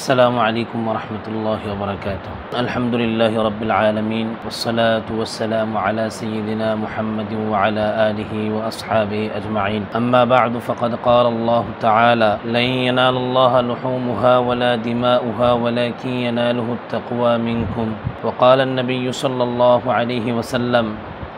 السلام عليكم ورحمة الله وبركاته. الحمد لله رب العالمين والصلاة والسلام على سيدنا محمد وعلى آله وأصحابه أجمعين. أما بعد فقد قال الله تعالى: لن ينال الله لحومها ولا دماؤها ولكن يناله التقوى منكم. وقال النبي صلى الله عليه وسلم: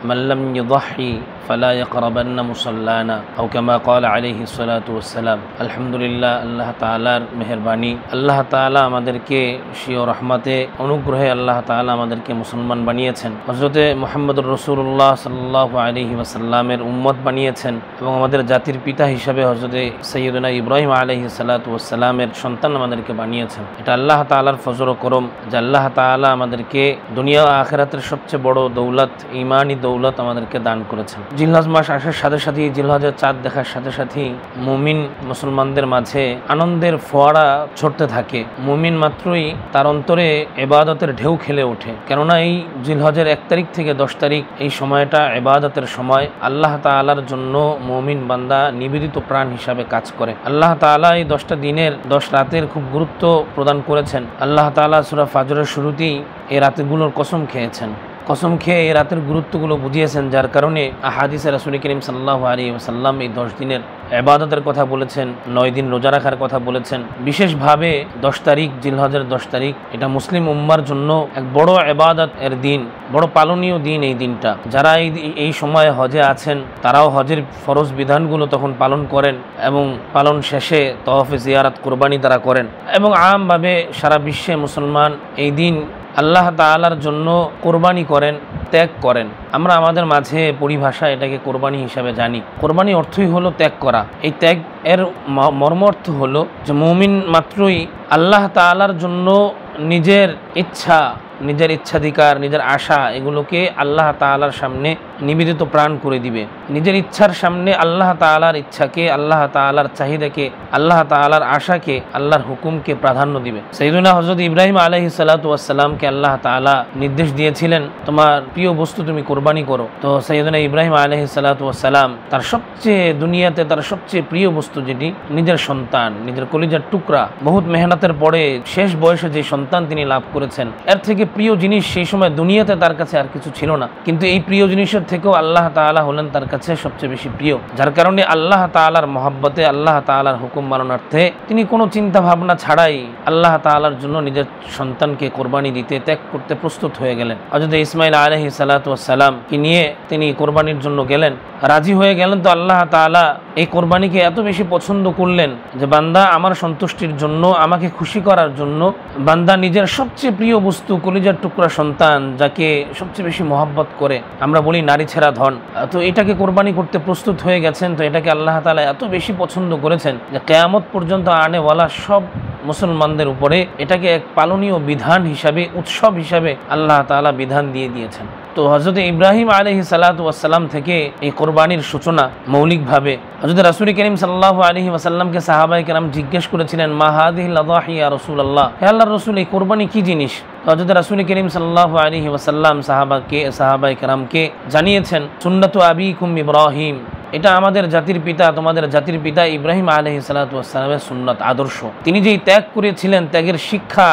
من لم يضحي فلا يقربن مصلانا أو كما قال عليه الصلاة والسلام. আলহামদুলিল্লাহ, আল্লাহ তাআলার মেহেরবানি, আল্লাহ তাআলা আমাদেরকে স্বীয় রহমতে অনুগ্রহে আল্লাহ তাআলা আমাদেরকে মুসলমান বানিয়েছেন, হযরতে মুহাম্মদুর রাসূলুল্লাহ সাল্লাল্লাহু আলাইহি ওয়াসাল্লামের উম্মত বানিয়েছেন এবং আমাদের জাতির পিতা হিসাবে হযরতে সাইয়্যিদুনা ইব্রাহিম আলাইহিস সালাতু ওয়াস সালামের সন্তান আমাদেরকে বানিয়েছেন। এটা আল্লাহ তাআলার ফজল ও করম যে আল্লাহ তাআলা আমাদেরকে দুনিয়া ও আখিরাতের সবচেয়ে বড় দৌলত, ঈমানি দৌলত আমাদেরকে দান করেছেন। জিলহজ মাস আসার সাথে সাথে, জিলহজের চাঁদ দেখার সাথে সাথেই মুমিন মুসলমানদের মাঝে আনন্দের ফোয়ারা ছড়তে থাকে। মুমিন মাত্রই তার অন্তরে ইবাদতের ঢেউ খেলে ওঠে, কেননা এই জিলহজের 1 তারিখ থেকে 10 তারিখ এই সময়টা ইবাদতের সময়। আল্লাহ তাআলার জন্য মুমিন বান্দা নিবেদিত প্রাণ হিসাবে কাজ করে। আল্লাহ তাআলা এই 10টা দিনের 10 রাতের খুব গুরুত্ব প্রদান করেছেন। আল্লাহ তাআলা সূরা ফাজরের শুরুতেই এই রাতগুলোর কসম খেয়েছেন, কসম খেয়ে এই রাতের গুরুত্বগুলো বুঝিয়েছেন, যার কারণে হাদিসে রাসূল করিম সাল্লাল্লাহু আলাইহি ওয়াসাল্লাম এই 10 দিনের ইবাদতের কথা বলেছেন, 9 দিন রোজা রাখার কথা বলেছেন। বিশেষভাবে 10 তারিখ, জিলহজের 10 তারিখ, এটা মুসলিম উম্মার জন্য এক বড় ইবাদত এর দিন, বড় পালনীয় দিন এই দিনটা। যারা এই সময়ে হজে আছেন তারাও হজের ফরজ বিধানগুলো তখন পালন করেন এবং পালন শেষে তওয়াফে জিয়ারত, কুরবানি তারা করেন এবং আমভাবে সারা বিশ্বে মুসলমান এই দিন আল্লাহ তাআলার জন্য কোরবানি করেন, ত্যাগ করেন। আমরা আমাদের মাঝে পরিভাষা এটাকে কোরবানি হিসাবে জানি। কোরবানি অর্থই হলো ত্যাগ করা। এই ত্যাগ এর মর্ম অর্থ হলো যে মুমিন মাত্রই আল্লাহ তাআলার জন্য নিজের ইচ্ছা, নিজের ইচ্ছাধিকার, নিজের আশা, এগুলোকে আল্লাহ তাআলার সামনে নিবেদিত প্রাণ করে দিবে। নিজের ইচ্ছার সামনে আল্লাহ তাআলার ইচ্ছাকে, আল্লাহ তাআলার চাহিদাকে, আল্লাহ তাআলার আশাকে, আল্লাহর হুকুমকে প্রাধান্য দিবে। সাইয়্যিদুনা হযরত ইব্রাহিম আলাইহিস সালাতু ওয়াস সালামকে আল্লাহ তাআলা নির্দেশ দিয়েছিলেন, তোমার প্রিয় বস্তু তুমি কোরবানি করো। তো সাইয়্যিদুনা ইব্রাহিম আলাইহিস সালাতু ওয়াস সালাম তার সবচেয়ে দুনিয়াতে তার সবচেয়ে প্রিয় বস্তু যেটি, নিজের সন্তান, নিজের কলিজার টুকরা, বহুত মেহনতের পরে শেষ বয়সে যে সন্তান তিনি লাভ করেছেন, এর থেকে প্রিয় জিনিস সেই সময় দুনিয়াতে তার কাছে আর কিছু ছিল না। কিন্তু এই প্রিয় জিনিসের থেকেও আল্লাহ তাআলা হলেন তার কাছে সবচেয়ে বেশি প্রিয়, যার কারণে আল্লাহ তাআলার মহব্বতে, আল্লাহ তাআলার হুকুম মানার্থে তিনি কোনো চিন্তা ভাবনা ছাড়াই আল্লাহ তাআলার জন্য নিজের সন্তানকে কোরবানি দিতে, ত্যাগ করতে প্রস্তুত হয়ে গেলেন। হযরত ইসমাঈল আলাইহিস সালাতু ওয়াস সালাম কি নিয়ে তিনি কোরবানির জন্য গেলেন, রাজি হয়ে গেলেন। তো আল্লাহ তাআলা এই কোরবানিকে এত বেশি পছন্দ করলেন যে বান্দা আমার সন্তুষ্টির জন্য, আমাকে খুশি করার জন্য বান্দা নিজের সবচেয়ে প্রিয় বস্তু, কলিজার টুকরা সন্তান, যাকে সবচেয়ে বেশি মহব্বত করে, আমরা বলি নারী ছেড়া ধন, তো এটাকে কোরবানি করতে প্রস্তুত হয়ে গেছেন। তো এটাকে আল্লাহ তাআলা এত বেশি পছন্দ করেছেন যে কিয়ামত পর্যন্ত আনেওয়ালা সব মুসলমানদের উপরে এটাকে এক পালনীয় বিধান হিসাবে, উৎসব হিসাবে আল্লাহ তাআলা বিধান দিয়ে দিয়েছেন। তো হযরত ইব্রাহিম আলাইহিস সালাতু ওয়াস সালাম থেকে এই কোরবানির সূচনা মৌলিকভাবে। হযরত রাসূল করিম সাল্লাল্লাহু আলাইহি ওয়াসাল্লামকে সাহাবায়ে কেরাম জিজ্ঞেস করেছিলেন, মা হাযিহিল আযাহি ইয়া রাসূলুল্লাহ, হে আল্লাহর রাসূল, এই কোরবানি কি জিনিস? হযরত রাসূল করিম সাল্লাল্লাহু আলাইহি ওয়াসাল্লাম সাহাবায়ে কেরামকে জানিয়েছেন, সুন্নাতু আবিকুম ইব্রাহিম, এটা আমাদের জাতির পিতা, তোমাদের জাতির পিতা ইব্রাহিম আলাইহিস সালাতু ওয়াস সালামের সুন্নাত, আদর্শ। তিনি যেই ত্যাগ করেছিলেন, ত্যাগের শিক্ষা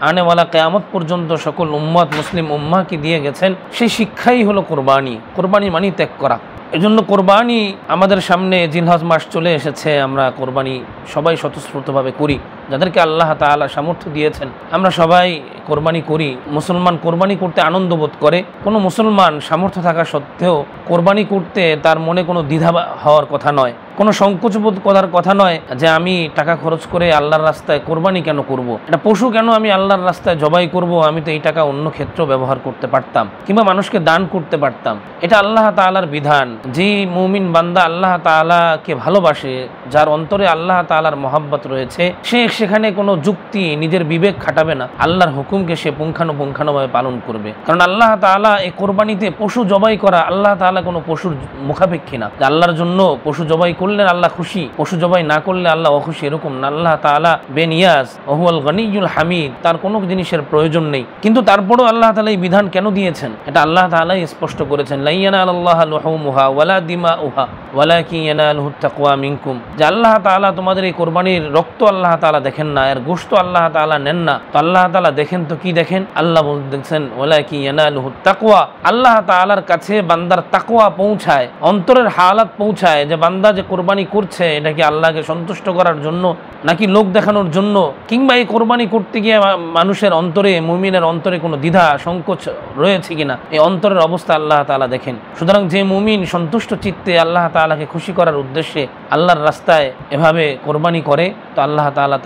আনেওয়ালা কিয়ামত পর্যন্ত সকল উম্মত, মুসলিম উম্মাহকে দিয়ে গেছেন, সেই শিক্ষাই হলো কোরবানি। কোরবানি মানে ত্যাগ করা। এজন্য কোরবানি আমাদের সামনে জিলহজ মাস চলে এসেছে, আমরা কোরবানি সবাই স্বতঃস্ফূর্তভাবে করি। যাদেরকে আল্লাহ তাআলা সামর্থ্য দিয়েছেন আমরা সবাই কোরবানি করি। মুসলমান কোরবানি করতে আনন্দ বোধ করে। কোনো মুসলমান সামর্থ্য থাকা সত্ত্বেও কোরবানি করতে তার মনে কোনো দ্বিধা হওয়ার কথা নয়, কোনো সংকোচবোধ করার কথা নয় যে আমি টাকা খরচ করে আল্লাহর রাস্তায় কোরবানি কেন করব, এটা পশু কেন আমি আল্লাহর রাস্তায় জবাই করব, আমি তো এই টাকা অন্য ক্ষেত্রেও ব্যবহার করতে পারতাম কিংবা মানুষকে দান করতে পারতাম। এটা আল্লাহ তাআলার বিধান। যে মুমিন বান্দা আল্লাহ তাআলাকে ভালোবাসে, যার অন্তরে আল্লাহ তাআলার মহব্বত রয়েছে, সে সেখানে কোনো যুক্তি, নিজের বিবেক খাটাবে না, আল্লাহর হুকুমকে সে পুঙ্খানুপুঙ্খানুভাবে পালন করবে। কারণ আল্লাহ তাআলা এই কোরবানিতে পশু জবাই করা, আল্লাহ তাআলা কোনো পশুর মুখাপেক্ষী না। আল্লাহর জন্য পশু জবাই করলে আল্লাহ খুশি, পশু জবাই না করলে আল্লাহ অখুশি, এরকম না। আল্লাহ তাআলা বেনিয়াজ, ওহুয়াল গনিয়ুল হামিদ, তার কোনো জিনিসের প্রয়োজন নেই। কিন্তু তারপরেও আল্লাহ তাআলা এই বিধান কেন দিয়েছেন এটা আল্লাহ তাআলাই স্পষ্ট করেছেন, লা ইয়ানালাল্লাহু লুহুমুহা ওয়ালা দিমাউহা ওয়ালাকিন ইয়ানালুহুত তাকওয়া মিনকুম, যে আল্লাহ তাআলা তোমাদের এই কোরবানির রক্ত আল্লাহ তাআলা দেখেন না, এর গোশত আল্লাহ তাআলা নেন না। তো আল্লাহ তাআলা দেখেন তো কি দেখেন? আল্লাহ বলতেছেন ওয়ালাকিন ইয়ানালুহুত তাকওয়া, আল্লাহ তাআলার কাছে বান্দার তাকওয়া পৌঁছায়, অন্তরের হালাত পৌঁছায়, যে বান্দা যে কোরবানি করছে এটা কি আল্লাহকে সন্তুষ্ট করার জন্য নাকি লোক দেখানোর জন্য, কিংবা এই কোরবানি করতে গিয়ে মানুষের অন্তরে, মুমিনের অন্তরে কোনো দ্বিধা সংকোচ রয়েছে কিনা, এই অন্তরের অবস্থা আল্লাহ তাআলা দেখেন। সুতরাং যে মুমিন সন্তুষ্ট চিত্তে আল্লাহ তাআলাকে খুশি করার উদ্দেশ্যে আল্লাহর রাস্তায় এভাবে কোরবানি করে, তো আল্লাহ তাআলা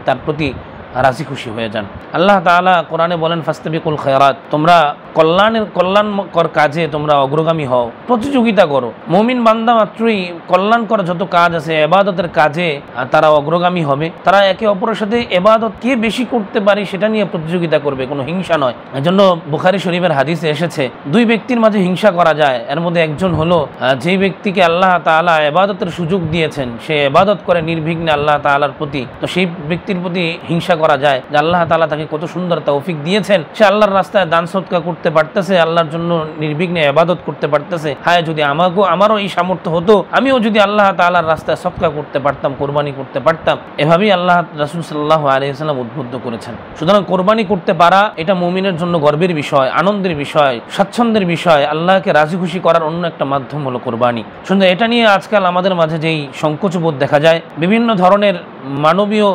তার প্রতি রাজি খুশি হয়ে যান। আল্লাহ তাআলা কোরআনে বলেন, ফাস্তাবিকুল খায়রাত, তোমরা কল্যাণকর কাজে তোমরা অগ্রগামী হও, প্রতিযোগিতা করো। মুমিন বান্দা মাত্রই কল্যাণকর যত কাজ আছে, ইবাদতের কাজে তারা অগ্রগামী হবে। তারা একে অপরের সাথে ইবাদত কে বেশি করতে পারে সেটা নিয়ে প্রতিযোগিতা করবে, কোনো হিংসা নয়। এজন্য বুখারী শরীফের হাদিসে এসেছে, দুই ব্যক্তির মাঝে হিংসা করা যায়। এর মধ্যে একজন হলো যে ব্যক্তিকে আল্লাহ তাআলা ইবাদতের সুযোগ দিয়েছেন, সে ইবাদত করে নির্বিঘ্নে আল্লাহ তাআলার প্রতি, তো সেই ব্যক্তির প্রতি হিংসা করা যায় যে আল্লাহ তাআলা তাকে কত সুন্দর তৌফিক দিয়েছেন, সে আল্লাহর রাস্তায় দান সদকা করতে পারতেছে, আল্লাহর জন্য নির্বিঘ্নে ইবাদত করতে পারতেছে। হায় যদি আমারও এই সামর্থ্য হতো, আমিও যদি আল্লাহ তাআলার রাস্তায় সদকা করতে পারতাম, কোরবানি করতে পারতাম। এভাবেই আল্লাহ রাসূল সাল্লাল্লাহু আলাইহি ওয়াসাল্লাম উদ্বুদ্ধ করেছেন। সুতরাং কোরবানি করতে পারা এটা মুমিনের জন্য গর্বের বিষয়, আনন্দের বিষয়, স্বাচ্ছন্দ্যের বিষয়। আল্লাহকে রাজি খুশি করার অন্য একটা মাধ্যম হলো কোরবানি। সুতরাং এটা নিয়ে আজকাল আমাদের মাঝে যেই সংকোচবোধ দেখা যায়, বিভিন্ন ধরনের মানবীয়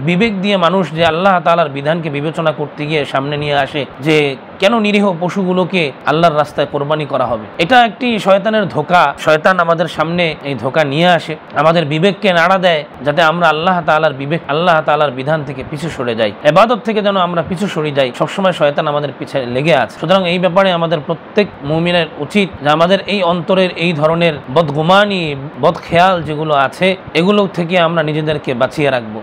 বিবেক দিয়ে মানুষ যে আল্লাহ তাআলার বিধানকে বিবেচনা করতে গিয়ে সামনে নিয়ে আসে যে কেন নিরীহ পশুগুলোকে আল্লাহর রাস্তায় কোরবানি করা হবে, এটা একটি শয়তানের ধোঁকা। শয়তান আমাদের সামনে এই ধোঁকা নিয়ে আসে, আমাদের বিবেককে নাড়া দেয়, যাতে আমরা আল্লাহ তাআলার বিধান থেকে পিছু সরে যাই, ইবাদত থেকে যেন আমরা পিছু সরে যাই। সবসময় শয়তান আমাদের পিছনে লেগে আছে। সুতরাং এই ব্যাপারে আমাদের প্রত্যেক মুমিনের উচিত যে আমাদের এই অন্তরের এই ধরনের বদগুমানি, বদখেয়াল যেগুলো আছে, এগুলো থেকে আমরা নিজেদেরকে বাঁচিয়ে রাখবো।